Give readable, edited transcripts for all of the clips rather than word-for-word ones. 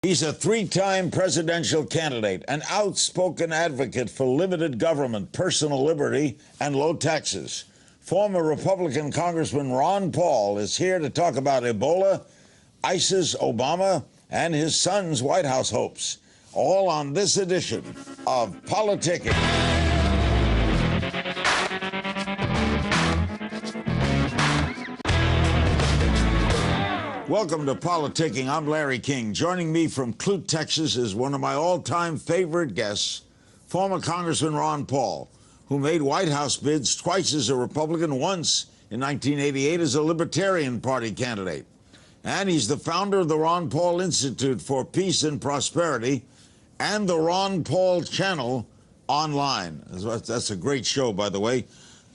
He's a three-time presidential candidate, an outspoken advocate for limited government, personal liberty, and low taxes. Former Republican Congressman Ron Paul is here to talk about Ebola, ISIS, Obama, and his son's White House hopes. All on this edition of Politicking. Welcome to Politicking. I'm Larry King. Joining me from Clute, Texas is one of my all-time favorite guests, former Congressman Ron Paul, who made White House bids twice as a Republican, once in 1988 as a Libertarian Party candidate. And he's the founder of the Ron Paul Institute for Peace and Prosperity and the Ron Paul Channel online. That's a great show, by the way.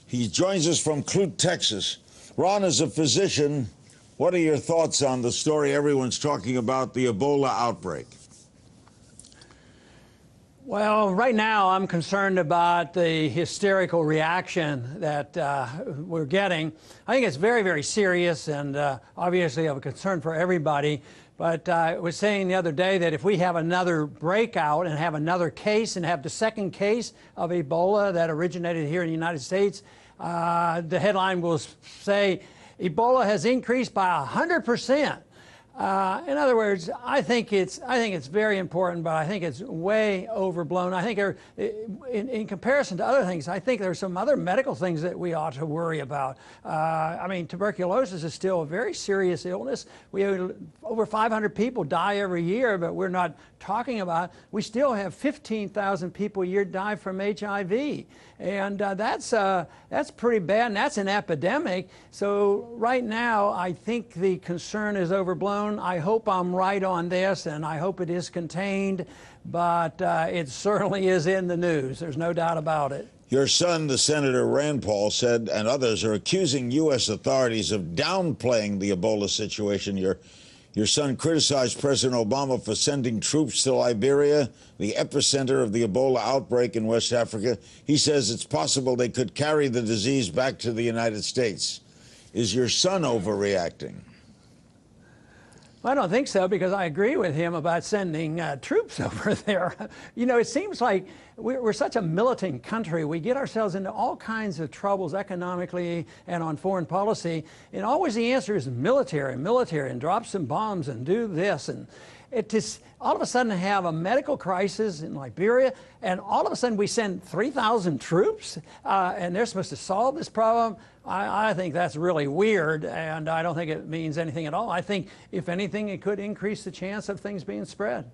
He joins us from Clute, Texas. Ron is a physician. What are your thoughts on the story everyone's talking about, the Ebola outbreak? Well, right now I'm concerned about the hysterical reaction that we're getting. I think it's very, very serious and obviously of a concern for everybody. But I was saying the other day that if we have another breakout and have another case and have the second case of Ebola that originated here in the United States, the headline will say, Ebola has increased by 100%. In other words, I think it's very important, but I think it's way overblown. I think in comparison to other things, I think there's some other medical things that we ought to worry about. I mean, tuberculosis is still a very serious illness. Over 500 people die every year, but we're not talking about. We still have 15,000 people a year die from HIV, and that's pretty bad, and that's an epidemic. So right now, I think the concern is overblown. I hope I'm right on this, and I hope it is contained, but it certainly is in the news. There's no doubt about it. Your son, the Senator Rand Paul, said, and others are accusing U.S. authorities of downplaying the Ebola situation. Your son criticized President Obama for sending troops to Liberia, the epicenter of the Ebola outbreak in West Africa. He says it's possible they could carry the disease back to the United States. Is your son overreacting? Well, I don't think so, because I agree with him about sending troops over there. You know, it seems like we're such a militant country. We get ourselves into all kinds of troubles economically and on foreign policy, and always the answer is military, and drop some bombs and do this. And it just all of a sudden have a medical crisis in Liberia, and all of a sudden we send 3,000 troops, and they're supposed to solve this problem. I think that's really weird, and I don't think it means anything at all. I think, if anything, it could increase the chance of things being spread.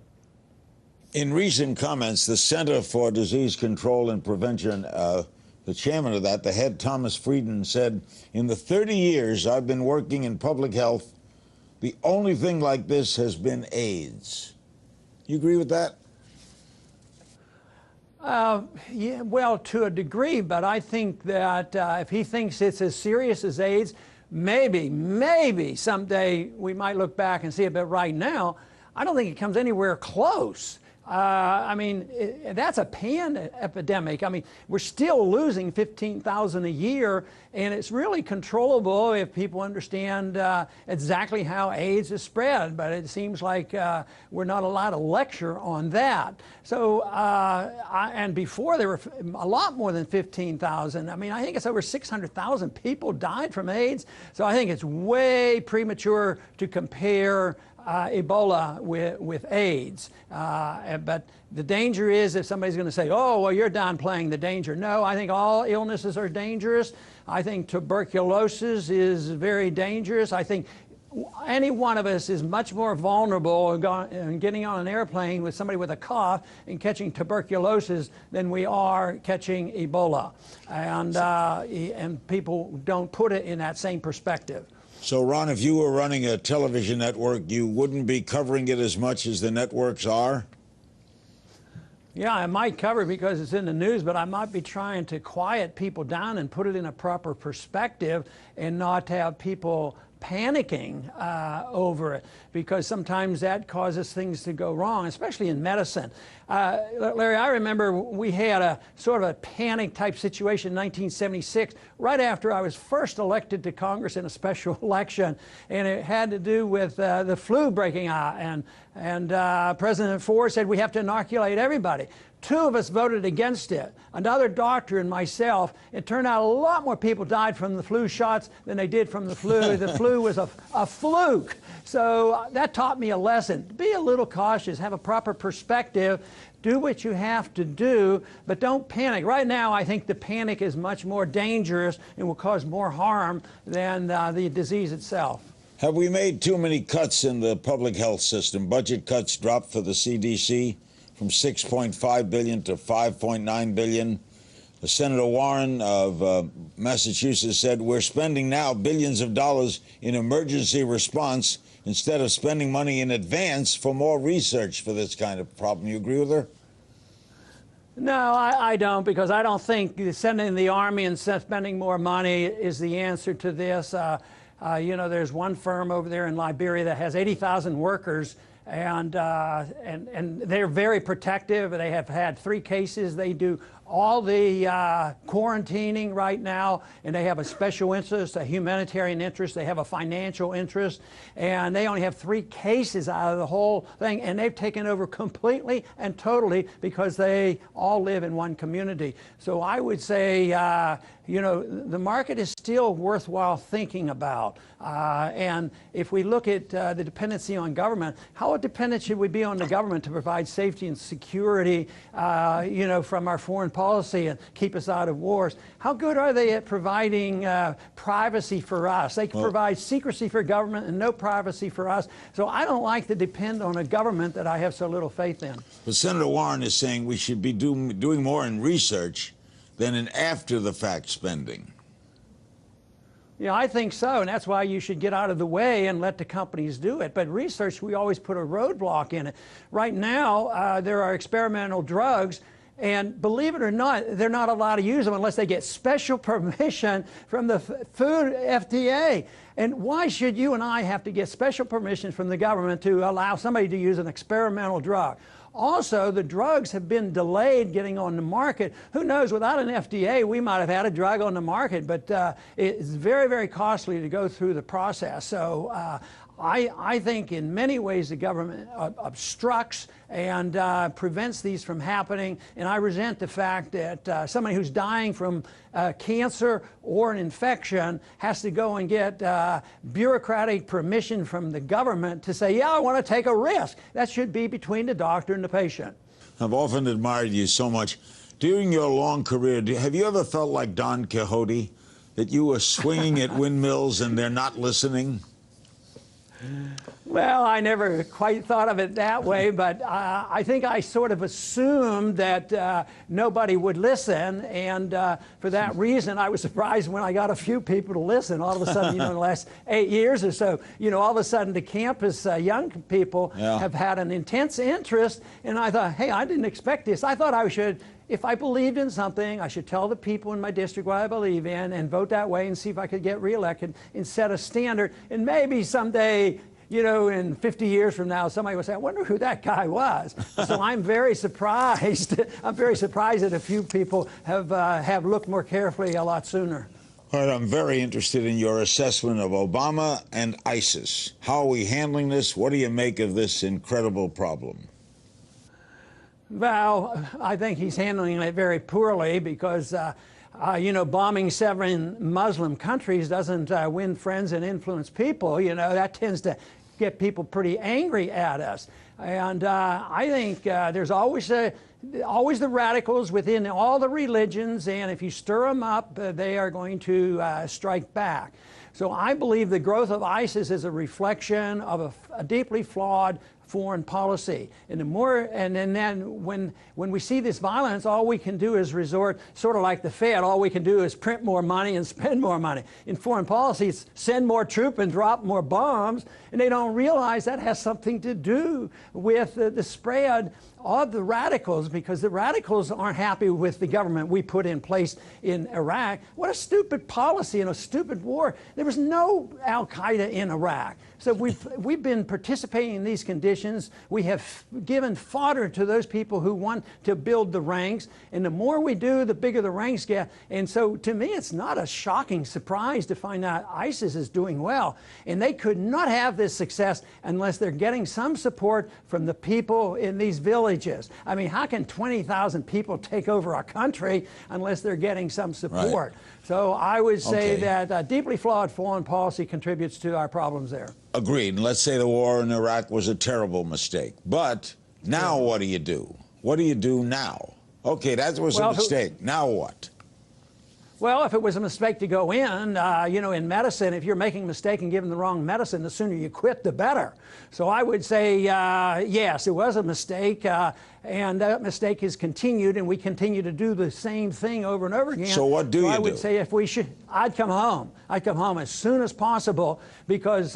In recent comments, the Center for Disease Control and Prevention, the chairman of that, the head, Thomas Frieden, said, in the 30 years I've been working in public health, the only thing like this has been AIDS. You agree with that? Yeah, well, to a degree, but I think that if he thinks it's as serious as AIDS, maybe someday we might look back and see it, but right now, I don't think it comes anywhere close. I mean, that's a pan-epidemic. I mean, we're still losing 15,000 a year, and it's really controllable if people understand exactly how AIDS is spread, but it seems like we're not allowed to lecture on that. So, and before there were a lot more than 15,000. I mean, I think it's over 600,000 people died from AIDS, so I think it's way premature to compare Ebola with AIDS. But the danger is if somebody's going to say, oh, well, you're downplaying the danger. No, I think all illnesses are dangerous. I think tuberculosis is very dangerous. I think any one of us is much more vulnerable in getting on an airplane with somebody with a cough and catching tuberculosis than we are catching Ebola. And people don't put it in that same perspective. So, Ron, if you were running a television network, you wouldn't be covering it as much as the networks are? Yeah, I might cover it because it's in the news, but I might be trying to quiet people down and put it in a proper perspective and not have people panicking over it, because sometimes that causes things to go wrong, especially in medicine. Larry, I remember we had a sort of a panic type situation in 1976, right after I was first elected to Congress in a special election, and it had to do with the flu breaking out, and President Ford said we have to inoculate everybody. Two of us voted against it, another doctor and myself. It turned out a lot more people died from the flu shots than they did from the flu. The flu was a fluke. So that taught me a lesson. Be a little cautious, have a proper perspective, do what you have to do, but don't panic. Right now, I think the panic is much more dangerous and will cause more harm than the disease itself. Have we made too many cuts in the public health system? Budget cuts dropped for the CDC from $6.5 billion to $5.9 billion. Senator Warren of Massachusetts said, we're spending now billions of dollars in emergency response instead of spending money in advance for more research for this kind of problem. You agree with her? No, I don't, because I don't think sending the Army and spending more money is the answer to this. You know, there's one firm over there in Liberia that has 80,000 workers, and they're very protective. They have had 3 cases. They do all the quarantining right now, and they have a special interest, a humanitarian interest. They have a financial interest, and they only have 3 cases out of the whole thing, and they've taken over completely and totally because they all live in one community. So I would say, you know, the market is still worthwhile thinking about. And if we look at the dependency on government, how dependent should we be on the government to provide safety and security, you know, from our foreign policy and keep us out of wars? How good are they at providing privacy for us? They can provide secrecy for government and no privacy for us. So I don't like to depend on a government that I have so little faith in. But Senator Warren is saying we should be doing more in research than in after-the-fact spending. Yeah, I think so, and that's why you should get out of the way and let the companies do it. But research, we always put a roadblock in it. Right now, there are experimental drugs, and believe it or not, they're not allowed to use them unless they get special permission from the food FDA. And why should you and I have to get special permission from the government to allow somebody to use an experimental drug? Also, the drugs have been delayed getting on the market. Who knows, without an FDA, we might have had a drug on the market, but it's very, very costly to go through the process. So I think in many ways the government obstructs and prevents these from happening, and I resent the fact that somebody who's dying from cancer or an infection has to go and get bureaucratic permission from the government to say, yeah, I want to take a risk. That should be between the doctor and the patient. I've often admired you so much. During your long career, have you ever felt like Don Quixote, that you were swinging at windmills and they're not listening? Well, I never quite thought of it that way, but I think I sort of assumed that nobody would listen, and for that reason, I was surprised when I got a few people to listen. All of a sudden, you know, in the last 8 years or so, you know, all of a sudden the campus young people have had an intense interest, and I thought, hey, I didn't expect this. I thought I should, if I believed in something, I should tell the people in my district what I believe in and vote that way and see if I could get reelected and set a standard. And maybe someday, you know, in 50 years from now, somebody will say, I wonder who that guy was. So I'm very surprised. I'm very surprised that a few people have looked more carefully a lot sooner. All right, I'm very interested in your assessment of Obama and ISIS. How are we handling this? What do you make of this incredible problem? Well, I think he's handling it very poorly because, you know, bombing 7 Muslim countries doesn't win friends and influence people. You know, that tends to get people pretty angry at us. And I think there's always the radicals within all the religions, and if you stir them up, they are going to strike back. So I believe the growth of ISIS is a reflection of a deeply flawed foreign policy. And the more, and then when we see this violence, all we can do is resort, sort of like the Fed, all we can do is print more money and spend more money. In foreign policy, it's send more troops and drop more bombs, and they don't realize that has something to do with the spread of the radicals, because the radicals aren't happy with the government we put in place in Iraq. What a stupid policy and a stupid war. There was no Al-Qaeda in Iraq. So we've been participating in these conditions. We have given fodder to those people who want to build the ranks. And the more we do, the bigger the ranks get. And so to me, it's not a shocking surprise to find out ISIS is doing well. And they could not have this success unless they're getting some support from the people in these villages. I mean, how can 20,000 people take over a country unless they're getting some support? Right. So I would say that deeply flawed foreign policy contributes to our problems there. Agreed. And let's say the war in Iraq was a terrible mistake. But now what do you do? What do you do now? Okay, that was a mistake. Now what? Well, if it was a mistake to go in, you know, in medicine, if you're making a mistake and giving the wrong medicine, the sooner you quit, the better. So I would say, yes, it was a mistake, and that mistake has continued, and we continue to do the same thing over and over again. So what do you do? I would say if we should, I'd come home. I'd come home as soon as possible because,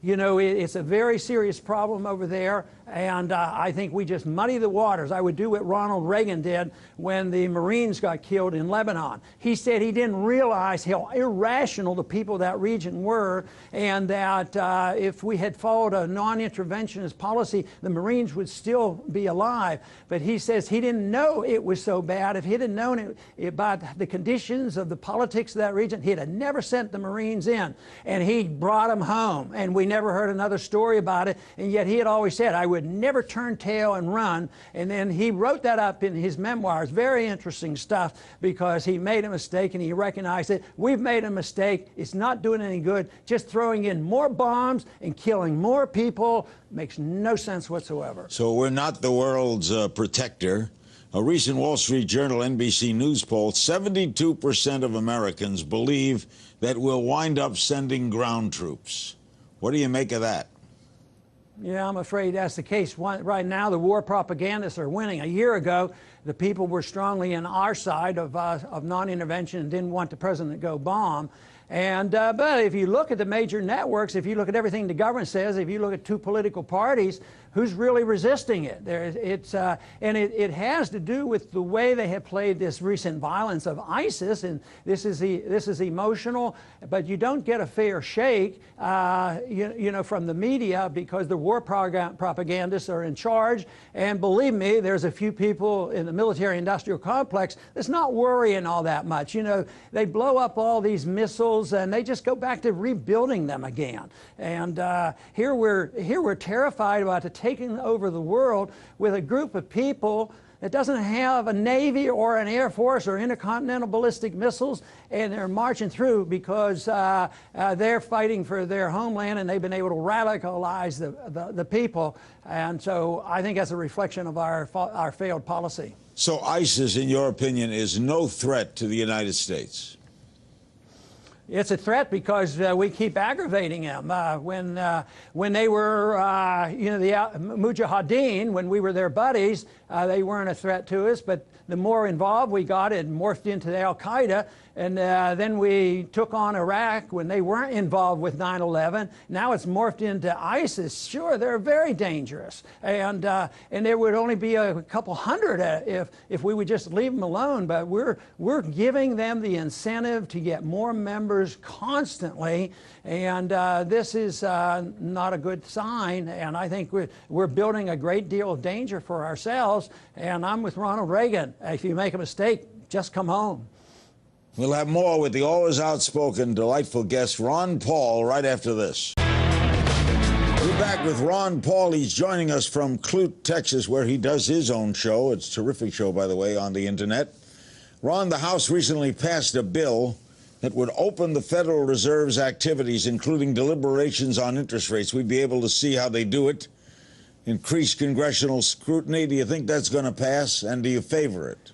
you know, it's a very serious problem over there, and I think we just muddy the waters. I would do what Ronald Reagan did when the Marines got killed in Lebanon. He said he didn't realize how irrational the people of that region were, and that if we had followed a non-interventionist policy, the Marines would still be alive. But he says he didn't know it was so bad. If he'd have known about the conditions of the politics of that region, he'd have never sent the Marines in. And he brought them home, and we never heard another story about it. And yet he had always said, I would never turn tail and run. And then he wrote that up in his memoirs. Very interesting stuff, because he made a mistake and he recognized it. We've made a mistake. It's not doing any good. Just throwing in more bombs and killing more people makes no sense whatsoever. So we're not the world's protector. A recent Wall Street Journal NBC News poll, 72% of Americans believe that we'll wind up sending ground troops. What do you make of that? Yeah, I'm afraid that's the case. Right now, the war propagandists are winning. A year ago, the people were strongly on our side of non-intervention and didn't want the president to go bomb. And but if you look at the major networks, if you look at everything the government says, if you look at two political parties, who's really resisting it? And it has to do with the way they have played this recent violence of ISIS, and this is emotional, but you don't get a fair shake, you know, from the media, because the war propagandists are in charge. And believe me, there's a few people in the military-industrial complex that's not worrying all that much. You know, they blow up all these missiles and they just go back to rebuilding them again. And here we're terrified about taking over the world with a group of people that doesn't have a Navy or an Air Force or intercontinental ballistic missiles, and they're marching through because they're fighting for their homeland, and they've been able to radicalize the people. And so I think that's a reflection of our failed policy. So ISIS, in your opinion, is no threat to the United States? It's a threat because we keep aggravating them. When they were, you know, the Mujahideen, when we were their buddies, they weren't a threat to us. But the more involved we got, it morphed into the Al-Qaeda. And then we took on Iraq when they weren't involved with 9/11. Now it's morphed into ISIS. Sure, they're very dangerous. And there would only be a couple hundred if we would just leave them alone. But we're giving them the incentive to get more members constantly. And this is not a good sign. And I think we're building a great deal of danger for ourselves. And I'm with Ronald Reagan. If you make a mistake, just come home. We'll have more with the always outspoken, delightful guest, Ron Paul, right after this. We're back with Ron Paul. He's joining us from Clute, Texas, where he does his own show. It's a terrific show, by the way, on the Internet. Ron, the House recently passed a bill that would open the Federal Reserve's activities, including deliberations on interest rates. We'd be able to see how they do it, increase congressional scrutiny. Do you think that's going to pass, and do you favor it?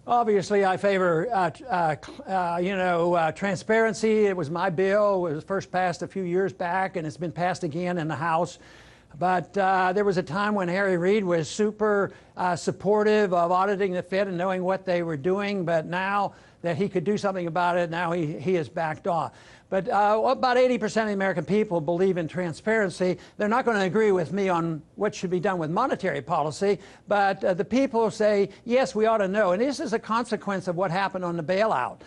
Obviously, I favor, you know, transparency. It was my bill. It was first passed a few years back, and it's been passed again in the House. But there was a time when Harry Reid was super supportive of auditing the Fed and knowing what they were doing. But now that he could do something about it, now he has backed off. But about 80% of the American people believe in transparency. They're not going to agree with me on what should be done with monetary policy, but the people say, yes, we ought to know. And this is a consequence of what happened on the bailout.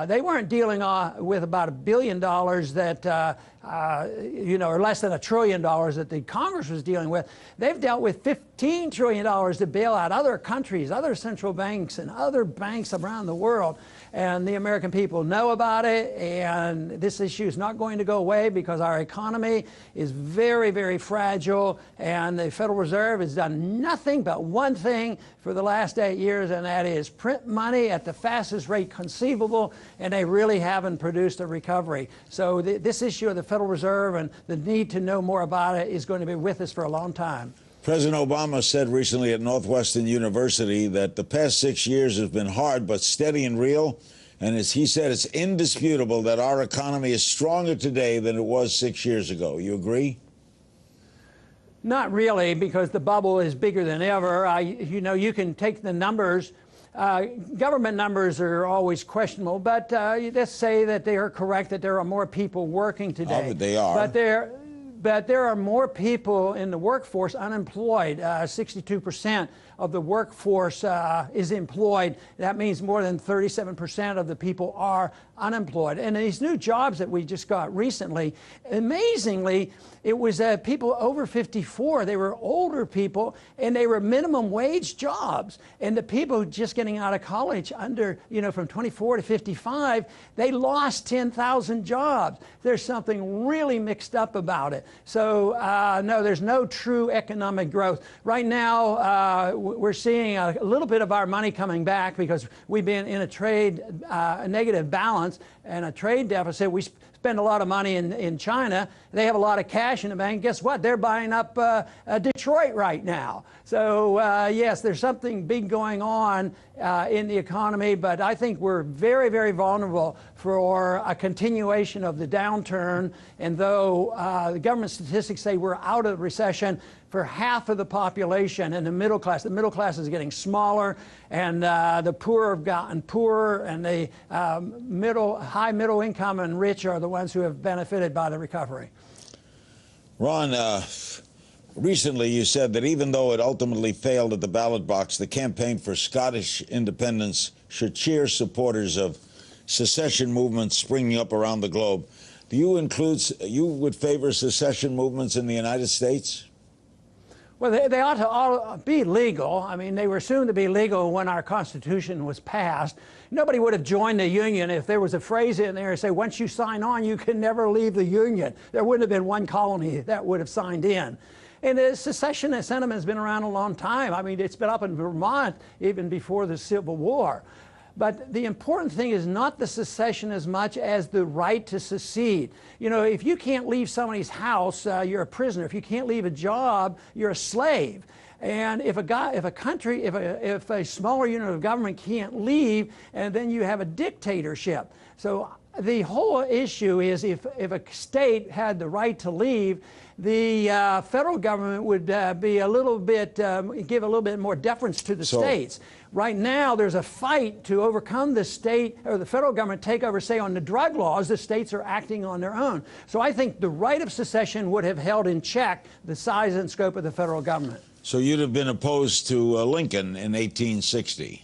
They weren't dealing with about $1 billion that, or less than $1 trillion that the Congress was dealing with. They've dealt with $15 trillion to bail out other countries, other central banks, and other banks around the world. And the American people know about it, and this issue is not going to go away because our economy is very, very fragile, and the Federal Reserve has done nothing but one thing for the last 8 years, and that is print money at the fastest rate conceivable, and they really haven't produced a recovery. So this issue of the Federal Reserve and the need to know more about it is going to be with us for a long time. President Obama said recently at Northwestern University that the past 6 years have been hard but steady and real. And as he said, it's indisputable that our economy is stronger today than it was 6 years ago. You agree? Not really, because the bubble is bigger than ever. You can take the numbers. Government numbers are always questionable, but let's say that they are correct, that there are more people working today. But they are. But there are more people in the workforce unemployed. 62% of the workforce is employed. That means more than 37% of the people are unemployed. And these new jobs that we just got recently, amazingly, it was people over 54. They were older people, and they were minimum wage jobs. And the people just getting out of college under, from 24 to 55, they lost 10,000 jobs. There's something really mixed up about it. So, no, there's no true economic growth. Right now, we're seeing a little bit of our money coming back because we've been in a negative balance and a trade deficit. We spend a lot of money in China. They have a lot of cash in the bank. Guess what? They're buying up Detroit right now. So, yes, there's something big going on in the economy, but I think we're very, very vulnerable for a continuation of the downturn. And though the government statistics say we're out of recession for half of the population and the middle class is getting smaller, and the poor have gotten poorer, and the high middle income and rich are the ones who have benefited by the recovery. Ron, recently you said that even though it ultimately failed at the ballot box, the campaign for Scottish independence should cheer supporters of secession movements springing up around the globe. Do you would favor secession movements in the United States? Well, they ought to all be legal. I mean, they were soon to be legal when our Constitution was passed. Nobody would have joined the Union if there was a phrase in there that say, once you sign on, you can never leave the Union. There wouldn't have been one colony that would have signed in. And the secessionist sentiment has been around a long time. I mean, it's been up in Vermont even before the Civil War. But the important thing is not the secession as much as the right to secede. If you can't leave somebody's house, you're a prisoner. If you can't leave a job, you're a slave. And if a smaller unit of government can't leave, and then you have a dictatorship. So the whole issue is if a state had the right to leave, the federal government would be a little bit, give a little bit more deference to the states. Right now, there's a fight to overcome the state or the federal government take over, say, on the drug laws. The states are acting on their own. So I think the right of secession would have held in check the size and scope of the federal government. So you'd have been opposed to Lincoln in 1860?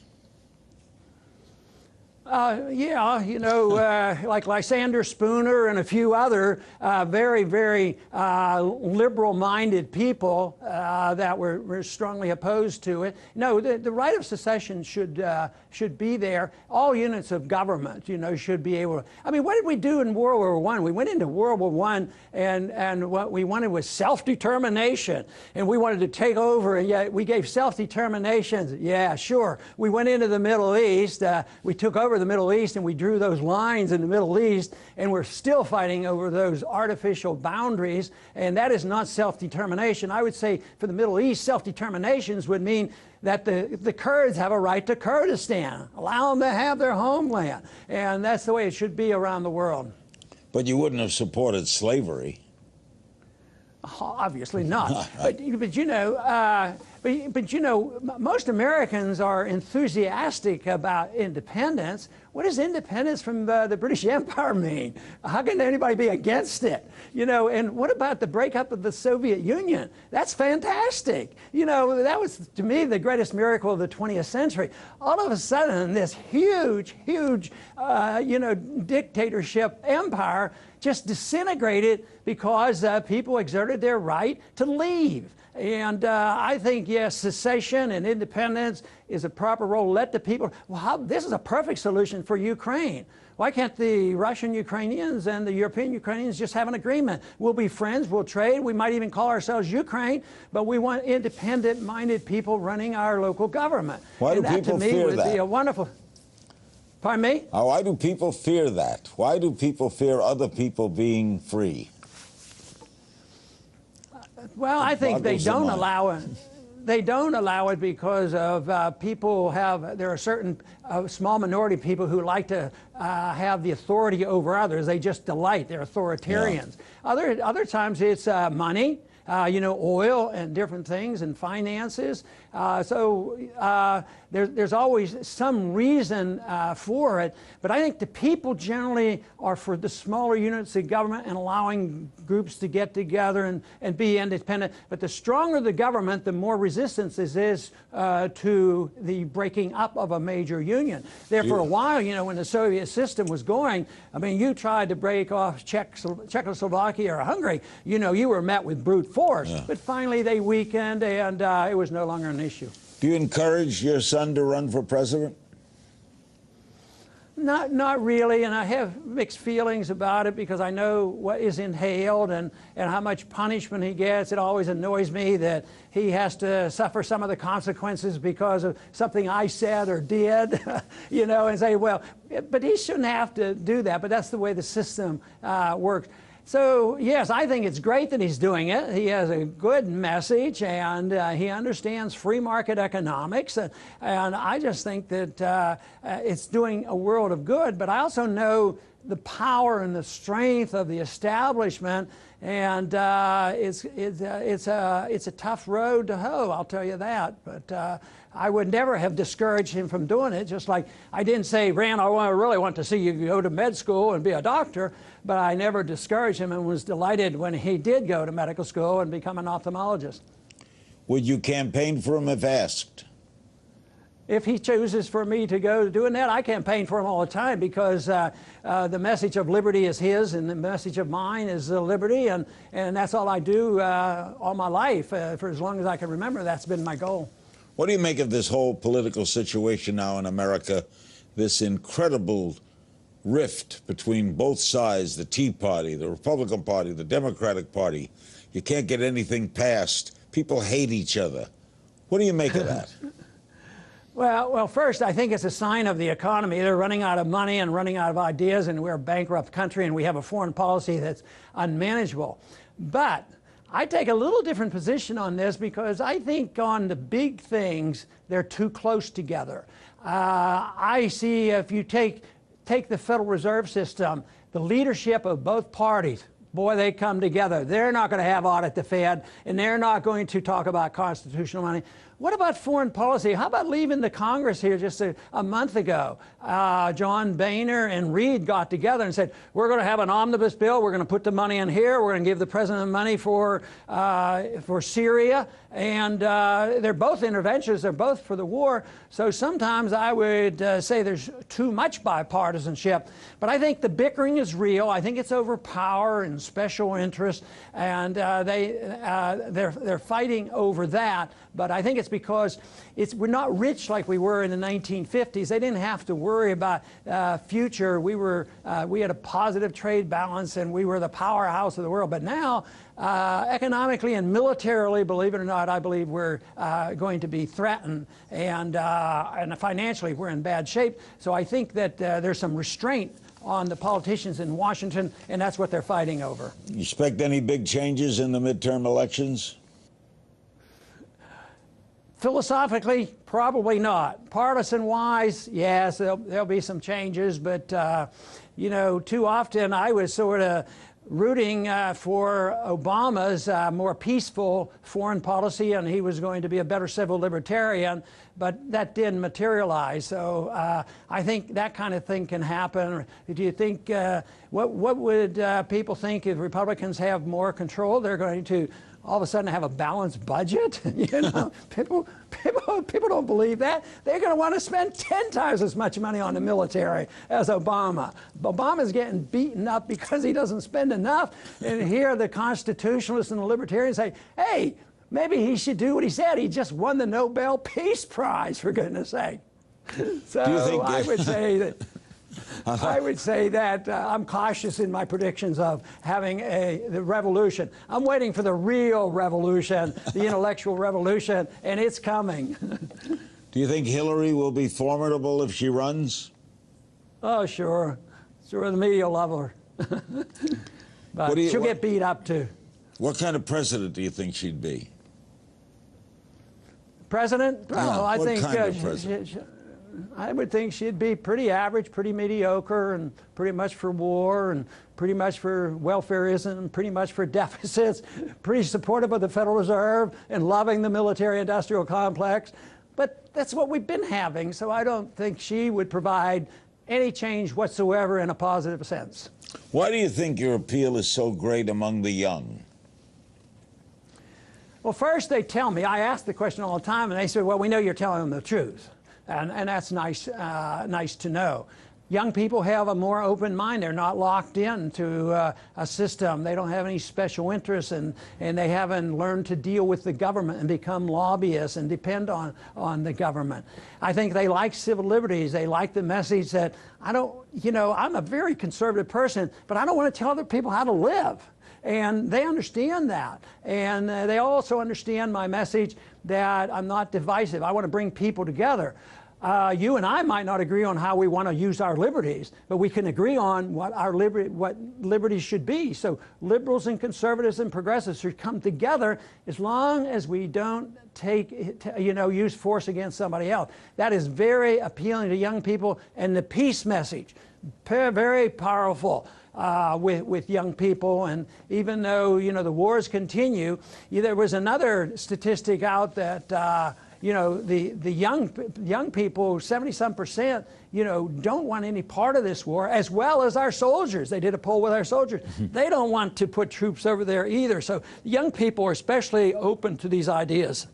Yeah, like Lysander Spooner and a few other very, very liberal-minded people that were strongly opposed to it. No, the right of secession should be there. All units of government, should be able to. I mean, what did we do in World War I? We went into World War I, and what we wanted was self-determination, and we wanted to take over, and yet we gave self-determination. Yeah, sure. We went into the Middle East. We took over the Middle East, and we drew those lines in the Middle East, and we're still fighting over those artificial boundaries, and that is not self-determination. I would say for the Middle East, self-determinations would mean that the Kurds have a right to Kurdistan. Allow them to have their homeland, and that's the way it should be around the world. But you wouldn't have supported slavery. Obviously not. But you know, but you know, most Americans are enthusiastic about independence. What does independence from the British Empire mean? How can anybody be against it? You know, and what about the breakup of the Soviet Union? That's fantastic. You know, that was, to me, the greatest miracle of the 20th century. All of a sudden, this huge, huge, you know, dictatorship empire just disintegrated because people exerted their right to leave. And I think, yes, secession and independence is a proper role. Let the people, well, this is a perfect solution for Ukraine. Why can't the Russian Ukrainians and the European Ukrainians just have an agreement? We'll be friends, we'll trade, we might even call ourselves Ukraine, but we want independent-minded people running our local government. Why do people fear that? Would be a wonderful. Pardon me? Why do people fear that? Why do people fear other people being free? Well, I think they don't allow it. They don't allow it because of people have, there are certain small minority people who like to have the authority over others. They just delight. They're authoritarians. Yeah. Other times it's money. You know, oil and different things and finances. There's always some reason for it. But I think the people generally are for the smaller units of government and allowing groups to get together and be independent. But the stronger the government, the more resistance there is to the breaking up of a major union. There for a while, you know, when the Soviet system was going, I mean, you tried to break off Czechoslovakia or Hungary, you know, you were met with brute force. Yeah. But finally they weakened and it was no longer an issue. Do you encourage your son to run for president? Not really, and I have mixed feelings about it because I know what is entailed and how much punishment he gets. It always annoys me that he has to suffer some of the consequences because of something I said or did, you know, and say, well, but he shouldn't have to do that, but that's the way the system works. So, yes, I think it's great that he's doing it. He has a good message, and he understands free market economics. And I just think that it's doing a world of good. But I also know the power and the strength of the establishment, and it's a tough road to hoe, I'll tell you that. But I would never have discouraged him from doing it, just like I didn't say, Rand, I really want to see you go to med school and be a doctor, but I never discouraged him and was delighted when he did go to medical school and become an ophthalmologist. Would you campaign for him if asked? If he chooses for me to go doing that, I campaign for him all the time because the message of liberty is his and the message of mine is liberty, and that's all I do all my life. For as long as I can remember, that's been my goal. What do you make of this whole political situation now in America, this incredible rift between both sides, the Tea Party, the Republican Party, the Democratic Party? You can't get anything passed. People hate each other. What do you make of that? Well, first, I think it's a sign of the economy. They're running out of money and running out of ideas, and we're a bankrupt country, and we have a foreign policy that's unmanageable. But I take a little different position on this because I think on the big things, they're too close together. I see if you take the Federal Reserve System, the leadership of both parties, boy, they come together. They're not going to have audit the Fed, and they're not going to talk about constitutional money. What about foreign policy? How about leaving the Congress here just a month ago? John Boehner and Reid got together and said, we're going to have an omnibus bill. We're going to put the money in here. We're going to give the president money for Syria. And they're both interventions. They're both for the war. So sometimes I would say there's too much bipartisanship. But I think the bickering is real. I think it's over power and special interests. And they're fighting over that. But I think it's because we're not rich like we were in the 1950s. They didn't have to worry about future. We had a positive trade balance, and we were the powerhouse of the world. But now, economically and militarily, believe it or not, I believe we're going to be threatened, and financially we're in bad shape. So I think that there's some restraint on the politicians in Washington, and that's what they're fighting over. You expect any big changes in the midterm elections? Philosophically, probably not. Partisan-wise, yes, there'll be some changes, but you know, too often I was sort of rooting for Obama's more peaceful foreign policy, and he was going to be a better civil libertarian, but that didn't materialize. So I think that kind of thing can happen. Do you think, what would people think if Republicans have more control? They're going to all of a sudden have a balanced budget? You know, people don't believe that. They're going to want to spend 10 times as much money on the military as Obama. Obama's getting beaten up because he doesn't spend enough. And here the constitutionalists and the libertarians say, hey, maybe he should do what he said. He just won the Nobel Peace Prize, for goodness sake. So do you think I would say that I'm cautious in my predictions of having the revolution. I'm waiting for the real revolution, the intellectual revolution, and it's coming. Do you think Hillary will be formidable if she runs? Oh, sure. Sure, the media will love her. But she'll get beat up, too. What kind of president do you think she'd be? President? Well, I think kind of president? I would think she'd be pretty average, pretty mediocre, and pretty much for war, and pretty much for welfareism, pretty much for deficits, pretty supportive of the Federal Reserve, and loving the military-industrial complex. But that's what we've been having, so I don't think she would provide any change whatsoever in a positive sense. Why do you think your appeal is so great among the young? Well, first they tell me, I ask the question all the time, and they say, well, we know you're telling them the truth. And that's nice, nice to know. Young people have a more open mind. They're not locked into a system. They don't have any special interests, and they haven't learned to deal with the government and become lobbyists and depend on the government. I think they like civil liberties. They like the message that I'm a very conservative person, but I don't want to tell other people how to live. And they understand that. And they also understand my message that I'm not divisive. I want to bring people together. You and I might not agree on how we want to use our liberties, but we can agree on what liberties should be. So liberals and conservatives and progressives should come together as long as we don't use force against somebody else. That is very appealing to young people, and the peace message, very powerful. With young people, and even though the wars continue, there was another statistic out that the young people, 70-some%, don't want any part of this war, as well as our soldiers. They did a poll with our soldiers. They don't want to put troops over there either. So young people are especially open to these ideas.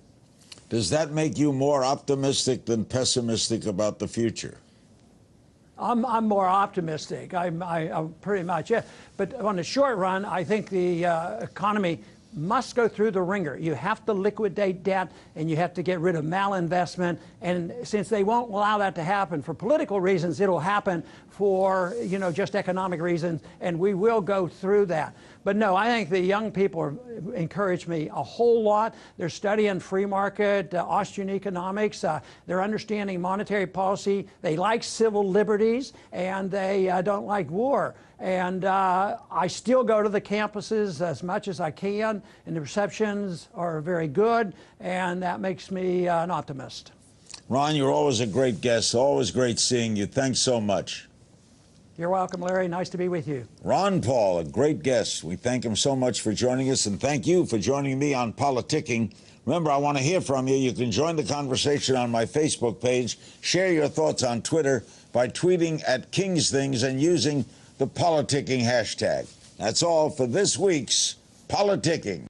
Does that make you more optimistic than pessimistic about the future? I'm more optimistic. I'm pretty much, yeah. But on the short run, I think the economy must go through the ringer. You have to liquidate debt, and you have to get rid of malinvestment. And since they won't allow that to happen for political reasons, it'll happen for just economic reasons, and we will go through that. But no, I think the young people encourage me a whole lot. They're studying free market, Austrian economics. They're understanding monetary policy. They like civil liberties, and they don't like war. And I still go to the campuses as much as I can, and the receptions are very good, and that makes me an optimist. Ron, you're always a great guest. Always great seeing you. Thanks so much. You're welcome, Larry. Nice to be with you. Ron Paul, a great guest. We thank him so much for joining us, and thank you for joining me on Politicking. Remember, I want to hear from you. You can join the conversation on my Facebook page. Share your thoughts on Twitter by tweeting at King's Things and using the Politicking hashtag. That's all for this week's Politicking.